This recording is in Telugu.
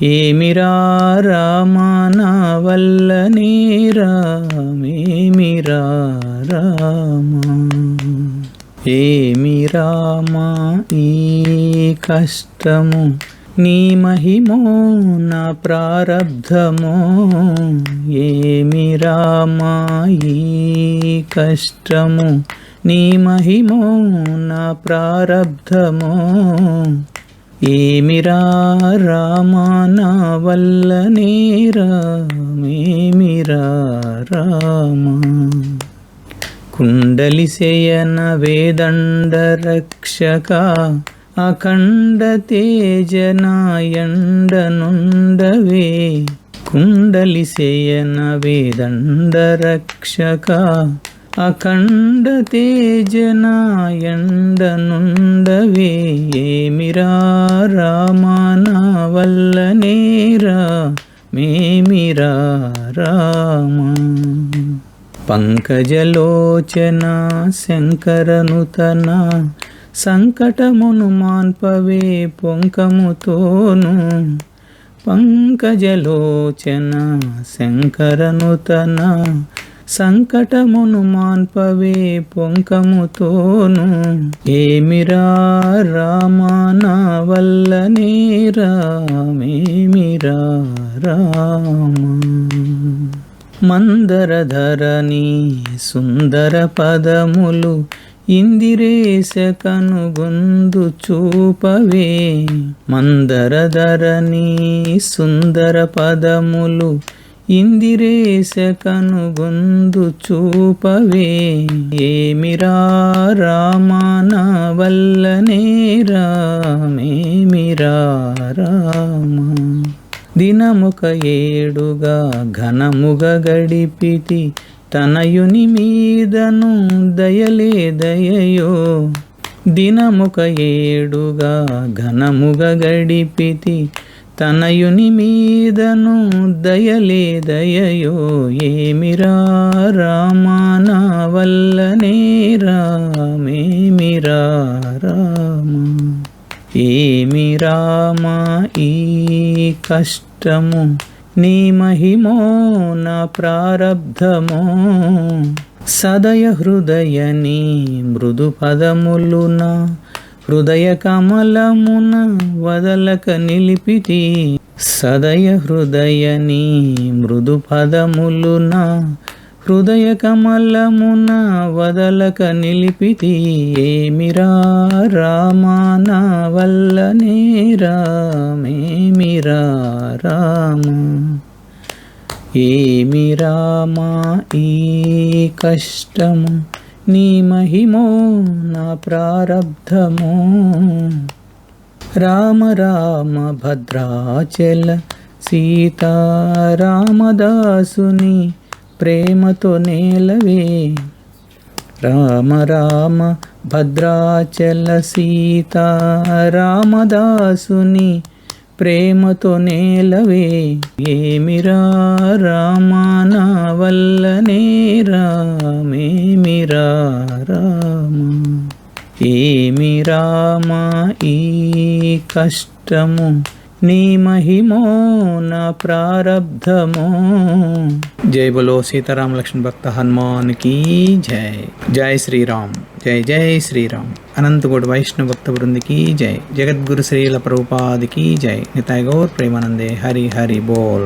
ఏమిరా రామా నా వల్లనే రామేమిరా రామా, ఏమి రామా ఈ కష్టము నీ మహిమో నా ప్రారబ్ధమో, ఏమి రామా ఈ కష్టము నీ మహిమో నా ప్రారబ్ధమో, ఏమిరా రామా నా వల్లనే రామేమిరా రామా. కుండలి శయన వేదండ రక్షక అఖండ తేజనాయండనుండవే, కుండలి శయన వేదండ రక్షక అఖండ తేజనాయండనుండవే, ఏమిరా రామా నా వల్లనే రామేమిరా రామా. పంకజలోచన శంకరనుతన సంకటమును మాన్పవే పొంకముతోను, పంకజలోచన శంకరనుతన సంకటమును మాన్పవే పొంకముతోను, ఏమిరా రామా నా వల్లనే రామేమిరా రామా. మందరధరణి సుందర పదములు ఇందిరేశ కనుగొందు చూపవే, మందరధరణి సుందర పదములు ఇందిరేశ కనుగొందు చూపవే, ఏమిరా రామా నా వల్లనే రామేమిరా రామా. దినముక ఏడుగా ఘనముగ గడిపితి తనయుని మీదను దయలే దయయో, దినముక ఏడుగా ఘనముగ గడిపితి తనయుని మీదను దయలే దయయో, ఏమిరా రామా నా వల్లనే రామేమిరా రామా. ఏమి రామా ఈ కష్టము నీ మహిమో నా ప్రారబ్ధమో, సదయ హృదయని మృదు పదములున హృదయ కమలమున వదలక నిలిపితి, సదయ హృదయని మృదు పదములున హృదయ కమలమున వదలక నిలిపితి, ఏమిరా రామా నా వల్లనే రామేమిరా రామా. ఏమి రామా ఈ కష్టము నీ మహిమో నా ప్రారబ్ధమో, రామ రామ భద్రాచల సీతారామదాసుని ప్రేమతో నేలవే, రామ రామ భద్రాచల సీతారామదాసుని ప్రేమతో నేలవే, ఏమిరా రామా నా వల్లనే రామేమిరా రామా. ఏమి రామా ఈ కష్టము నీ మహిమో నా ప్రారబ్ధమో. జై బలో సీతారామ లక్ష్మణ భక్త హనుమాన్ की जय. जय श्री राम. जय जय श्री राम. अनंत कोट वैष्णव भक्त वृंद की जय. जगत गुरु श्रील प्रभुपाद की जय. निताय गौर प्रेमानंदे. हरि हरि बोल.